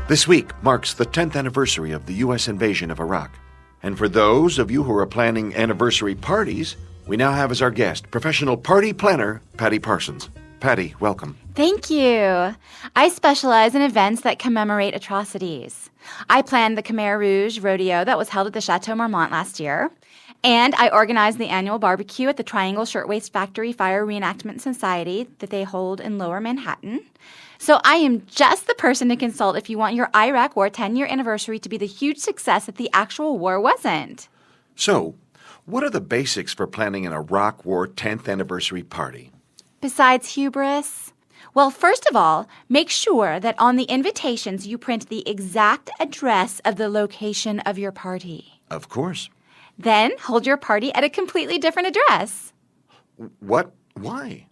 This week marks the 10th anniversary of the U.S. invasion of Iraq. And for those of you who are planning anniversary parties, we now have as our guest professional party planner, Patty Parsons. Patty, welcome. Thank you. I specialize in events that commemorate atrocities. I planned the Khmer Rouge rodeo that was held at the Chateau Marmont last year. And I organized the annual barbecue at the Triangle Shirtwaist Factory Fire Reenactment Society that they hold in Lower Manhattan. So I am just the person to consult if you want your Iraq War 10-year anniversary to be the huge success that the actual war wasn't. So, what are the basics for planning an Iraq War 10th anniversary party? Besides hubris? Well, first of all, make sure that on the invitations you print the exact address of the location of your party. Of course. Then hold your party at a completely different address. What? Why?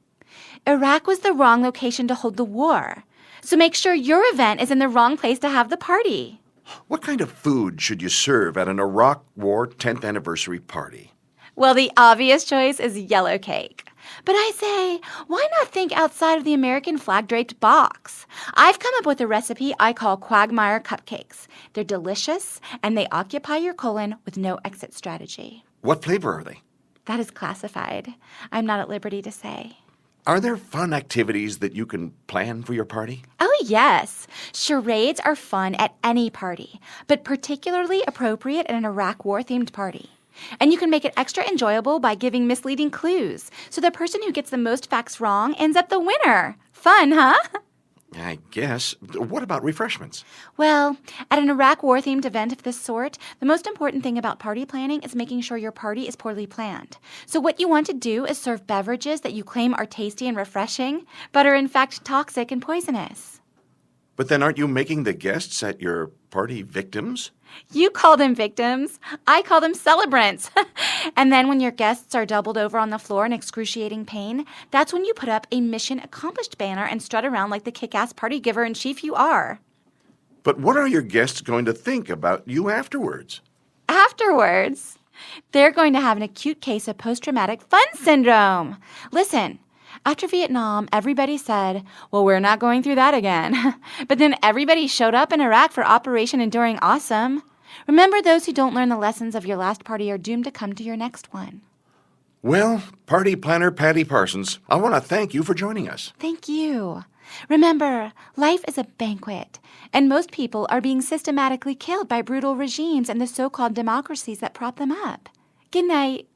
Iraq was the wrong location to hold the war. So make sure your event is in the wrong place to have the party. What kind of food should you serve at an Iraq War 10th anniversary party? Well, the obvious choice is yellow cake. But I say, why not think outside of the American flag-draped box? I've come up with a recipe I call Quagmire cupcakes. They're delicious, and they occupy your colon with no exit strategy. What flavor are they? That is classified. I'm not at liberty to say. Are there fun activities that you can plan for your party? Oh, yes. Charades are fun at any party, but particularly appropriate at an Iraq War-themed party. And you can make it extra enjoyable by giving misleading clues, so the person who gets the most facts wrong ends up the winner. Fun, huh? I guess. What about refreshments? Well, at an Iraq War-themed event of this sort, the most important thing about party planning is making sure your party is poorly planned. So what you want to do is serve beverages that you claim are tasty and refreshing, but are in fact toxic and poisonous. But then aren't you making the guests at your party victims? You call them victims. I call them celebrants. And then when your guests are doubled over on the floor in excruciating pain, that's when you put up a mission accomplished banner and strut around like the kick-ass party giver in chief you are. But what are your guests going to think about you afterwards? Afterwards? They're going to have an acute case of post-traumatic fun syndrome. Listen. After Vietnam, everybody said, well, we're not going through that again. But then everybody showed up in Iraq for Operation Enduring Awesome. Remember, those who don't learn the lessons of your last party are doomed to come to your next one. Well, party planner Patty Parsons, I want to thank you for joining us. Thank you. Remember, life is a banquet, and most people are being systematically killed by brutal regimes and the so-called democracies that prop them up. Good night.